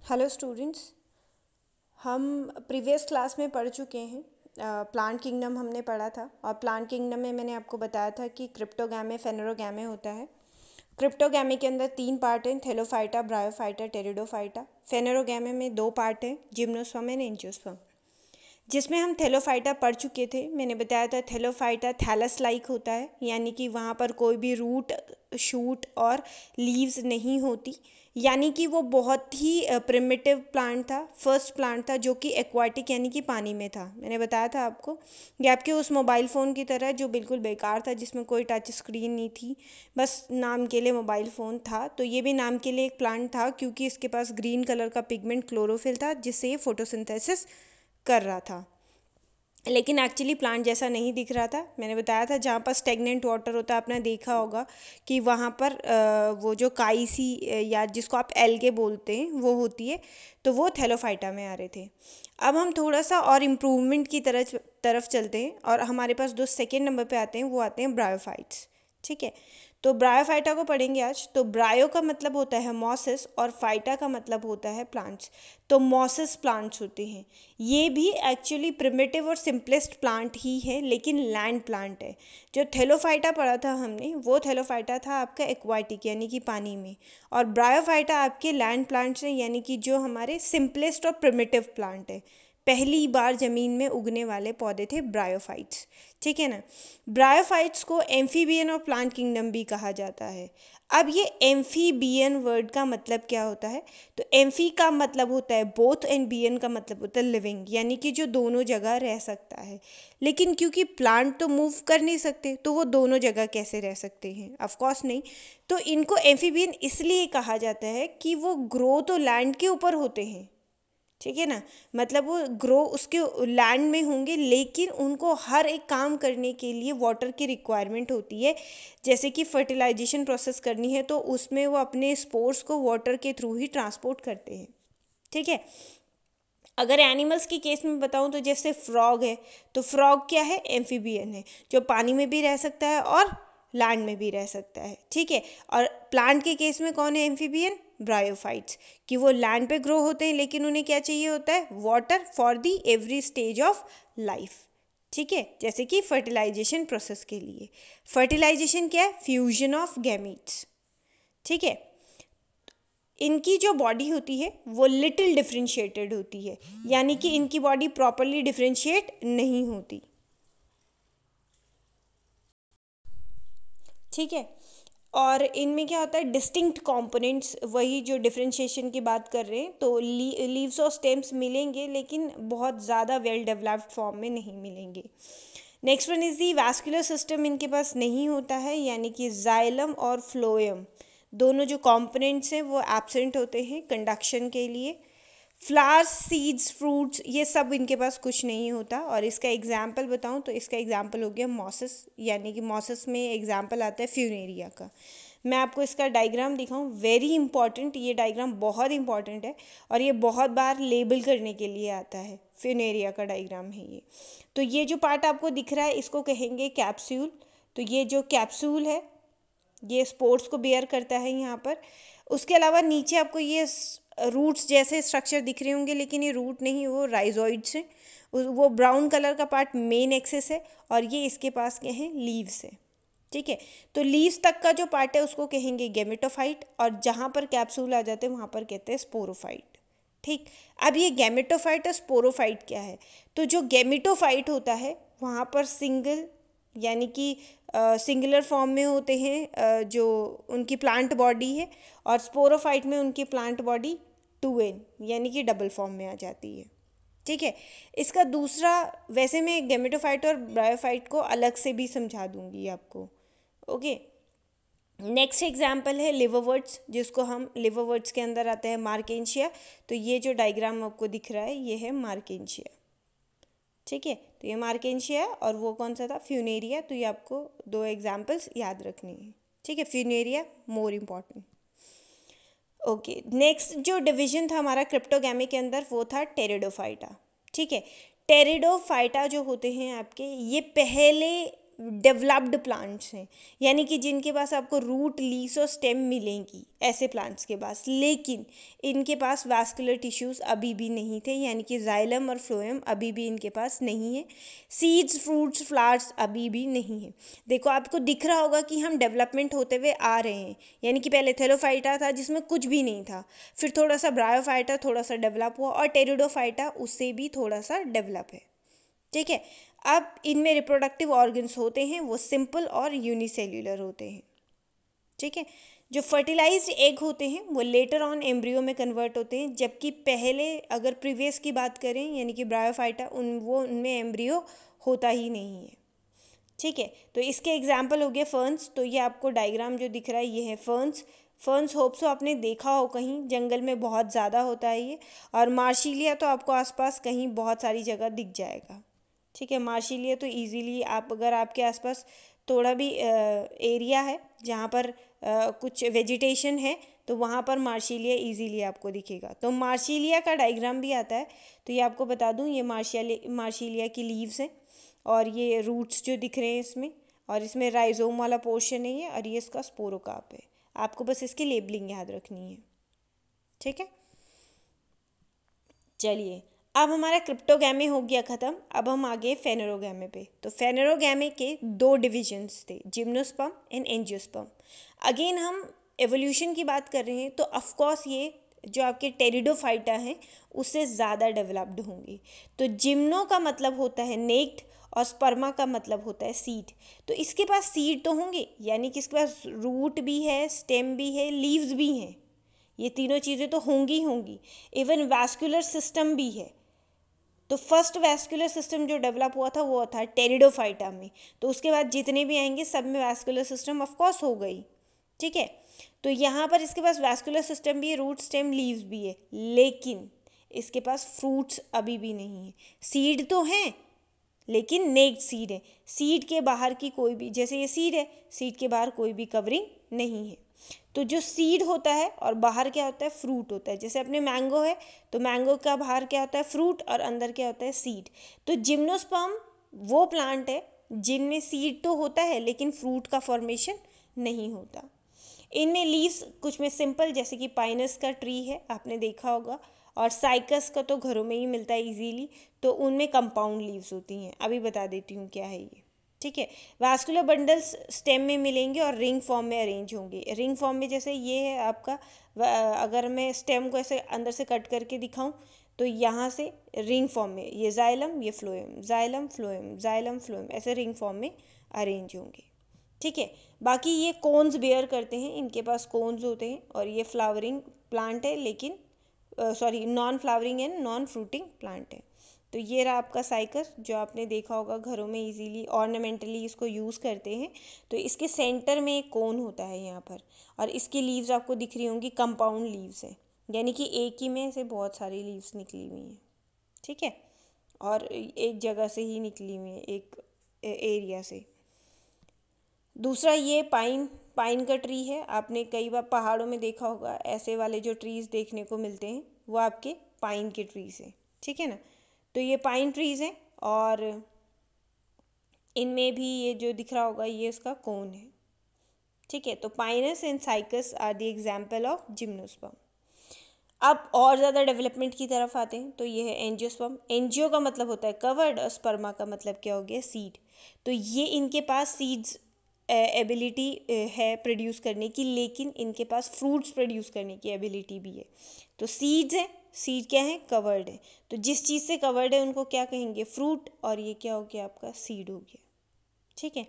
Hello students. हम previous class में पढ़ चुके हैं। प्लांट किंगडम हमने पढ़ा था और प्लांट किंगडम में मैंने आपको बताया था कि क्रिप्टोगैमे फेनेरोगैमे होता है। क्रिप्टोगैमे के अंदर 3 पार्ट हैं, थैलोफाइटा, ब्रायोफाइटा, टेरिडोफाइटा। फेनेरोगैमे में 2 पार्ट हैं, जिम्नोस्पर्म एंड एंजियोस्पर्म। जिसमें हम थैलोफाइटा पढ़ चुके थे। मैंने बताया था थैलोफाइटा थैलस लाइक होता है, यानी कि वहाँ पर कोई भी रूट, शूट और लीव्स नहीं होती, यानी कि वो बहुत ही प्रिमिटिव प्लांट था, फर्स्ट प्लांट था जो कि एक्वाटिक यानी कि पानी में था। मैंने बताया था आपको ये आपके उस मोबाइल फ़ोन की तरह जो बिल्कुल बेकार था, जिसमें कोई टच स्क्रीन नहीं थी, बस नाम के लिए मोबाइल फ़ोन था। तो ये भी नाम के लिए एक प्लांट था क्योंकि इसके पास ग्रीन कलर का पिगमेंट क्लोरोफिल था, जिससे ये फोटोसिंथेसिस कर रहा था, लेकिन एक्चुअली प्लांट जैसा नहीं दिख रहा था। मैंने बताया था जहाँ पर स्टेगनेंट वाटर होता है, आपने देखा होगा कि वहाँ पर वो जो काई सी या जिसको आप एल्गे बोलते हैं वो होती है, तो वो थैलोफाइटा में आ रहे थे। अब हम थोड़ा सा और इम्प्रूवमेंट की तरफ चलते हैं और हमारे पास जो सेकेंड नंबर पे आते हैं वो आते हैं ब्रायोफाइट्स। ठीक है, तो ब्रायोफाइटा को पढ़ेंगे आज। तो ब्रायो का मतलब होता है मॉसिस और फाइटा का मतलब होता है प्लांट्स। तो मॉसिस प्लांट्स होते हैं, ये भी एक्चुअली प्रिमिटिव और सिंपलेस्ट प्लांट ही है, लेकिन लैंड प्लांट है। जो थैलोफाइटा पढ़ा था हमने, वो थैलोफाइटा था आपका एक्वाटिक यानी कि पानी में, और ब्रायोफाइटा आपके लैंड प्लांट्स हैं, यानी कि जो हमारे सिंपलेस्ट और प्रिमिटिव प्लांट है। पहली बार ज़मीन में उगने वाले पौधे थे ब्रायोफाइट्स। ठीक है ना। ब्रायोफाइट्स को एम्फीबियन और प्लांट किंगडम भी कहा जाता है। अब ये एम्फीबियन वर्ड का मतलब क्या होता है? तो एम्फी का मतलब होता है बोथ एंड बियन का मतलब होता है लिविंग, यानी कि जो दोनों जगह रह सकता है। लेकिन क्योंकि प्लांट तो मूव कर नहीं सकते, तो वो दोनों जगह कैसे रह सकते हैं? ऑफ कोर्स नहीं। तो इनको एम्फीबियन इसलिए कहा जाता है कि वो ग्रो तो लैंड के ऊपर होते हैं, ठीक है ना, मतलब वो ग्रो उसके लैंड में होंगे, लेकिन उनको हर एक काम करने के लिए वाटर की रिक्वायरमेंट होती है। जैसे कि फर्टिलाइजेशन प्रोसेस करनी है, तो उसमें वो अपने स्पोर्स को वाटर के थ्रू ही ट्रांसपोर्ट करते हैं। ठीक है। अगर एनिमल्स की केस में बताऊं तो जैसे फ्रॉग है, तो फ्रॉग क्या है? एम्फीबियन है, जो पानी में भी रह सकता है और लैंड में भी रह सकता है। ठीक है। और प्लांट के केस में कौन है एम्फीबियन? ब्रायोफाइट्स, कि वो लैंड पे ग्रो होते हैं, लेकिन उन्हें क्या चाहिए होता है? Water for the every stage of life. ठीक है, जैसे कि फर्टिलाइजेशन प्रोसेस के लिए। फर्टिलाइजेशन क्या है? Fusion of gametes. ठीक है। इनकी जो बॉडी होती है वो लिटिल डिफ्रेंशिएटेड होती है, यानी कि इनकी बॉडी प्रॉपरली डिफ्रेंशिएट नहीं होती। ठीक है। और इनमें क्या होता है? डिस्टिंक्ट कंपोनेंट्स, वही जो डिफरेंशिएशन की बात कर रहे हैं, तो लीव्स और स्टेम्स मिलेंगे, लेकिन बहुत ज़्यादा वेल डेवलप्ड फॉर्म में नहीं मिलेंगे। Next one is the vascular system, इनके पास नहीं होता है, यानी कि जाइलम और फ्लोएम दोनों जो कंपोनेंट्स हैं वो एब्सेंट होते हैं कंडक्शन के लिए। फ्लावर्स, सीड्स, फ्रूट्स, ये सब इनके पास कुछ नहीं होता। और इसका एग्जाम्पल बताऊं तो इसका एग्जाम्पल हो गया मॉसिस, यानी कि मॉसिस में एग्जाम्पल आता है फ्यूनेरिया का। मैं आपको इसका डायग्राम दिखाऊं, वेरी इंपॉर्टेंट, ये डायग्राम बहुत इंपॉर्टेंट है और ये बहुत बार लेबल करने के लिए आता है। फ्यूनेरिया का डायग्राम है ये। तो ये जो पार्ट आपको दिख रहा है इसको कहेंगे कैप्सूल। तो ये जो कैप्सूल है ये स्पोर्स को बेयर करता है यहाँ पर। उसके अलावा नीचे आपको ये रूट्स जैसे स्ट्रक्चर दिख रहे होंगे, लेकिन ये रूट नहीं, वो राइजोइड्स हैं। वो ब्राउन कलर का पार्ट मेन एक्सेस है और ये इसके पास क्या है? लीव्स है। ठीक है। तो लीव्स तक का जो पार्ट है उसको कहेंगे गैमेटोफाइट, और जहाँ पर कैप्सूल आ जाते हैं वहाँ पर कहते हैं स्पोरोफाइट। ठीक। अब ये गैमेटोफाइट और स्पोरोफाइट क्या है? तो जो गैमेटोफाइट होता है वहाँ पर सिंगल, यानी कि सिंगुलर फॉर्म में होते हैं जो उनकी प्लांट बॉडी है, और स्पोरोफाइट में उनकी प्लांट बॉडी 2n यानी कि डबल फॉर्म में आ जाती है। ठीक है। इसका दूसरा, वैसे मैं गैमेटोफाइट और ब्रायोफाइट को अलग से भी समझा दूंगी आपको। ओके। नेक्स्ट एग्जाम्पल है लिवरवर्ट्स, जिसको हम लिवरवर्ट्स के अंदर आते हैं मार्केंशिया। तो ये जो डायग्राम आपको दिख रहा है ये है मार्केंशिया। ठीक है। तो ये मार्केंशिया और वो कौन सा था? फ्यूनेरिया। तो ये आपको 2 एग्जाम्पल्स याद रखनी है। ठीक है। Funaria more important. Okay. Next जो डिवीजन था हमारा क्रिप्टोगैमी के अंदर वो था टेरिडोफाइटा। ठीक है। टेरिडोफाइटा जो होते हैं आपके, ये पहले डेवलप्ड प्लांट्स हैं, यानी कि जिनके पास आपको रूट, लीव्स और स्टेम मिलेंगी, ऐसे प्लांट्स के पास, लेकिन इनके पास वास्कुलर टिश्यूज़ अभी भी नहीं थे, यानी कि जाइलम और फ्लोएम अभी भी इनके पास नहीं है। सीड्स, फ्रूट्स, फ्लावर्स अभी भी नहीं है। देखो आपको दिख रहा होगा कि हम डेवलपमेंट होते हुए आ रहे हैं, यानी कि पहले थेलोफाइटा था जिसमें कुछ भी नहीं था, फिर थोड़ा सा ब्रायोफाइटा थोड़ा सा डेवलप हुआ, और टेरिडोफाइटा उससे भी थोड़ा सा डेवलप है। ठीक है, अब इनमें रिप्रोडक्टिव ऑर्गन्स होते हैं, वो सिंपल और यूनिसेल्यूलर होते हैं। ठीक है, जो फर्टिलाइज्ड एग होते हैं वो लेटर ऑन एम्ब्रियो में कन्वर्ट होते हैं, जबकि पहले अगर प्रीवियस की बात करें यानी कि ब्रायोफाइटा, उनमें एम्ब्रियो होता ही नहीं है। ठीक है, तो इसके एग्जाम्पल हो गए फर्न्स। तो ये आपको डायग्राम जो दिख रहा है ये है फर्न्स। फर्न्स होप्सो आपने देखा हो कहीं, जंगल में बहुत ज़्यादा होता है ये। और मार्शीलिया तो आपको आसपास कहीं बहुत सारी जगह दिख जाएगा। ठीक है, मार्शीलिया तो इजीली आप, अगर आपके आसपास थोड़ा भी एरिया है जहाँ पर कुछ वेजिटेशन है, तो वहाँ पर मार्शीलिया इजीली आपको दिखेगा। तो मार्शीलिया का डायग्राम भी आता है, तो ये आपको बता दूँ, ये मार्शीलिया की लीव्स हैं, और ये रूट्स जो दिख रहे हैं इसमें, और इसमें राइजोम वाला पोर्शन है ये, और ये इसका स्पोरोकार्प है। आपको बस इसकी लेबलिंग याद रखनी है। ठीक है, चलिए अब हमारा क्रिप्टोगैमे हो गया ख़त्म। अब हम आ गए फेनेरोगैमे पे। तो फेनेरोगैमे के दो डिविजन्स थे, जिम्नोस्पर्म एंड एंजियोस्पर्म। अगेन हम एवोल्यूशन की बात कर रहे हैं, तो ऑफकोर्स ये जो आपके टेरिडोफाइटा हैं उससे ज़्यादा डेवलप्ड होंगी। तो जिम्नो का मतलब होता है नेक्ड, और स्पर्मा का मतलब होता है सीड। तो इसके पास सीड तो होंगे, यानी कि इसके पास रूट भी है, स्टेम भी है, लीव्स भी हैं, ये तीनों चीज़ें तो होंगी होंगी। इवन वैस्कुलर सिस्टम भी है। तो फर्स्ट वैस्कुलर सिस्टम जो डेवलप हुआ था वो था टेरिडोफाइटा में। तो उसके बाद जितने भी आएंगे सब में वैस्कुलर सिस्टम ऑफकोर्स हो गई। ठीक है, तो यहाँ पर इसके पास वैस्कुलर सिस्टम भी है, रूट, स्टेम, लीव्स भी है, लेकिन इसके पास फ्रूट्स अभी भी नहीं है। सीड तो हैं, लेकिन नेक्ड सीड है। सीड के बाहर की कोई भी, जैसे ये सीड है, सीड के बाहर कोई भी कवरिंग नहीं है। तो जो सीड होता है और बाहर क्या होता है, फ्रूट होता है। जैसे अपने मैंगो है, तो मैंगो का बाहर क्या होता है, फ्रूट, और अंदर क्या होता है, सीड। तो जिम्नोस्पर्म वो प्लांट है जिनमें सीड तो होता है लेकिन फ्रूट का फॉर्मेशन नहीं होता। इनमें लीव्स कुछ में सिंपल, जैसे कि पाइनस का ट्री है आपने देखा होगा, और साइकस का तो घरों में ही मिलता है इजीली, तो उनमें कंपाउंड लीव्स होती हैं। अभी बता देती हूँ क्या है ये। ठीक है, वास्कुलर बंडल्स स्टेम में मिलेंगे और रिंग फॉर्म में अरेंज होंगे। रिंग फॉर्म में जैसे ये है आपका, अगर मैं स्टेम को ऐसे अंदर से कट करके दिखाऊं, तो यहाँ से रिंग फॉर्म में ये जाइलम, ये phloem, xylem phloem, xylem phloem, ऐसे रिंग फॉर्म में अरेंज होंगे। ठीक है, बाकी ये कोन्स बेयर करते हैं, इनके पास कोन्स होते हैं, और ये फ्लावरिंग प्लांट है, लेकिन sorry non flowering and non fruiting plant है। तो ये रहा आपका साइकस, जो आपने देखा होगा घरों में इजीली ऑर्नामेंटली इसको यूज़ करते हैं। तो इसके सेंटर में एक कोन होता है यहाँ पर, और इसकी लीव्स आपको दिख रही होंगी, कंपाउंड लीव्स हैं, यानी कि एक ही में से बहुत सारी लीव्स निकली हुई हैं। ठीक है, और एक जगह से ही निकली हुई है, एक एरिया से। दूसरा ये पाइन का ट्री है, आपने कई बार पहाड़ों में देखा होगा, ऐसे वाले जो ट्रीज़ देखने को मिलते हैं वो आपके पाइन के ट्रीज़ हैं। ठीक है ना, तो ये पाइन ट्रीज़ हैं, और इनमें भी ये जो दिख रहा होगा ये इसका कोन है। ठीक है, तो Pinus and Cycas are the example of gymnosperm. अब और ज़्यादा डेवलपमेंट की तरफ आते हैं, तो ये है एंजियोस्पर्म। एंजियो का मतलब होता है कवर्ड, और स्पर्मा का मतलब क्या हो गया, सीड। तो ये इनके पास सीड्स एबिलिटी है प्रोड्यूस करने की, लेकिन इनके पास फ्रूट्स प्रोड्यूस करने की एबिलिटी भी है। तो सीड्स हैं, सीड क्या है, कवर्ड है। तो जिस चीज़ से कवर्ड है उनको क्या कहेंगे, फ्रूट, और ये क्या हो गया आपका, सीड हो गया। ठीक है,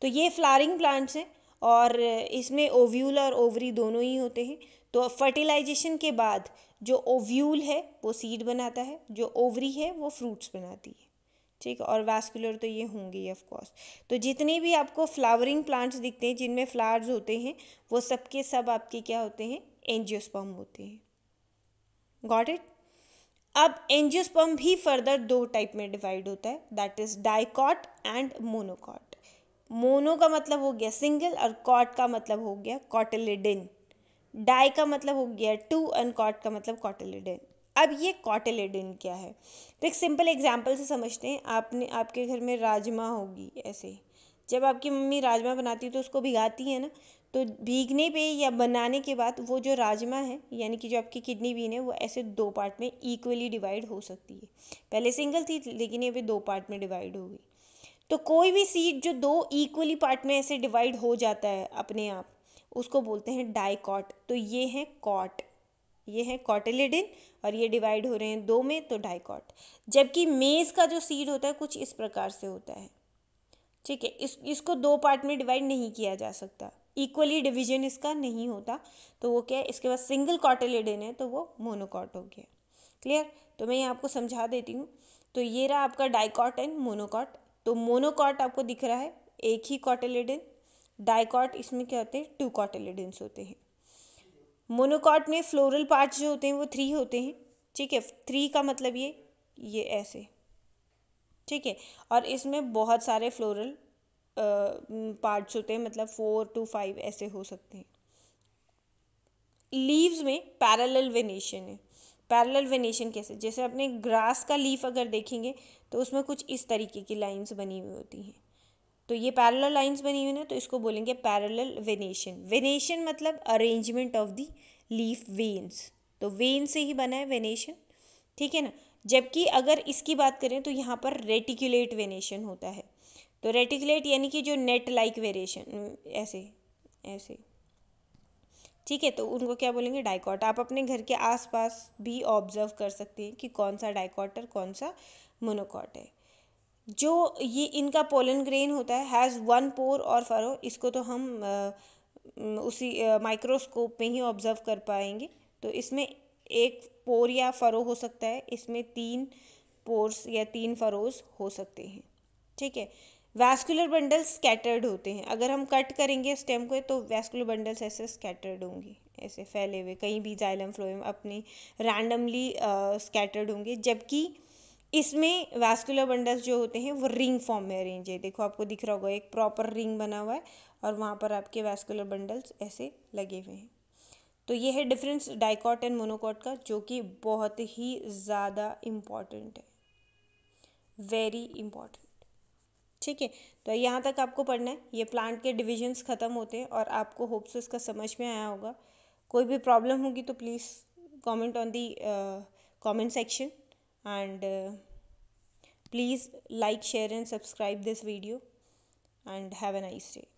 तो ये फ्लावरिंग प्लांट्स हैं, और इसमें ओव्यूल और ओवरी दोनों ही होते हैं। तो फर्टिलाइजेशन के बाद जो ओव्यूल है वो सीड बनाता है, जो ओवरी है वो फ्रूट्स बनाती है। ठीक है, और वास्कुलर तो ये होंगे ही ऑफ कोर्स। तो जितने भी आपको फ्लावरिंग प्लांट्स दिखते हैं जिनमें फ्लावर्स होते हैं, वो सब के सब आपके क्या होते हैं, एंजियोस्पर्म होते हैं। Got it. अब एंजियोस्पर्म भी फर्दर दो टाइप में डिवाइड होता है, that is dicot and monocot. Mono का मतलब हो गया सिंगल, और कॉट का मतलब हो गया कॉटिलिडन। डाई का मतलब हो गया टू, एंड कॉट का मतलब कॉटिलिडन। अब ये कॉटिलिडन क्या है, तो एक सिंपल एग्जांपल से समझते हैं। आपके घर में राजमा होगी ऐसे, जब आपकी मम्मी राजमा बनाती है तो उसको भिगाती है ना, तो भीगने पे या बनाने के बाद वो जो राजमा है यानी कि जो आपकी किडनी बीन है वो ऐसे 2 पार्ट में इक्वली डिवाइड हो सकती है। पहले सिंगल थी लेकिन ये भी 2 पार्ट में डिवाइड हो गई। तो कोई भी सीड जो 2 इक्वली पार्ट में ऐसे डिवाइड हो जाता है अपने आप, उसको बोलते हैं डाइकॉट। तो ये है कॉट, ये है कॉटिलिडन, और ये डिवाइड हो रहे हैं 2 में, तो डाइकॉट। जबकि मेज़ का जो सीड होता है कुछ इस प्रकार से होता है, ठीक है। इसको 2 पार्ट में डिवाइड नहीं किया जा सकता, इक्वली डिवीजन इसका नहीं होता। तो वो क्या है, इसके बाद सिंगल कॉटिलिडन है तो वो मोनोकॉट हो गया। क्लियर? तो मैं ये आपको समझा देती हूँ। तो ये रहा आपका डाइकॉट एंड मोनोकॉट। तो मोनोकॉट आपको दिख रहा है एक ही कॉटिलिडन, डाइकॉट इसमें क्या होते हैं, 2 कॉटिलिडन्स होते हैं। मोनोकॉट में फ्लोरल पार्ट्स जो होते हैं वो 3 होते हैं, ठीक है। 3 का मतलब ये ऐसे, ठीक है। और इसमें बहुत सारे फ्लोरल पार्ट्स होते हैं, मतलब 4 to 5 ऐसे हो सकते हैं। लीव्स में पैरेलल वेनेशन है। पैरेलल वेनेशन कैसे, जैसे अपने ग्रास का लीफ अगर देखेंगे तो उसमें कुछ इस तरीके की लाइंस बनी हुई होती हैं। तो ये पैरेलल लाइंस बनी हुई ना, तो इसको बोलेंगे पैरेलल वेनेशन। वेनेशन मतलब arrangement of the leaf veins, तो वेन से ही बना है वेनेशन, ठीक है ना। जबकि अगर इसकी बात करें तो यहाँ पर रेटिकुलेट वेनेशन होता है। तो रेटिकुलेट यानी कि जो नेट लाइक वेरिएशन, ऐसे ऐसे, ठीक है। तो उनको क्या बोलेंगे, डाइकॉट। आप अपने घर के आसपास भी ऑब्जर्व कर सकते हैं कि कौन सा डाइकॉट और कौन सा मोनोकॉट है। जो ये इनका पोलन ग्रेन होता है हैज़ 1 पोर और फरो, इसको तो हम उसी माइक्रोस्कोप में ही ऑब्जर्व कर पाएंगे। तो इसमें एक पोर या फरो हो सकता है, इसमें 3 पोर्स या 3 फरोज हो सकते हैं, ठीक है। वैस्कुलर बंडल्स स्कैटर्ड होते हैं। अगर हम कट करेंगे स्टेम को तो वैस्कुलर बंडल्स ऐसे स्कैटर्ड होंगे, ऐसे फैले हुए, कहीं भी जाइलम फ्लोएम अपनी रैंडमली स्कैटर्ड होंगे। जबकि इसमें वैस्कुलर बंडल्स जो होते हैं वो रिंग फॉर्म में अरेंज है। देखो आपको दिख रहा होगा एक प्रॉपर रिंग बना हुआ है और वहाँ पर आपके वैस्कुलर बंडल्स ऐसे लगे हुए हैं। तो ये है डिफरेंस डाइकॉट एंड मोनोकॉट का, जो कि बहुत ही ज़्यादा इम्पॉर्टेंट है, वेरी इम्पॉर्टेंट, ठीक है। तो यहाँ तक आपको पढ़ना है। ये प्लांट के डिविजन्स ख़त्म होते हैं और आपको होप से इसका समझ में आया होगा। कोई भी प्रॉब्लम होगी तो please comment on the comment section, and please like, share and subscribe this video, and have a nice day.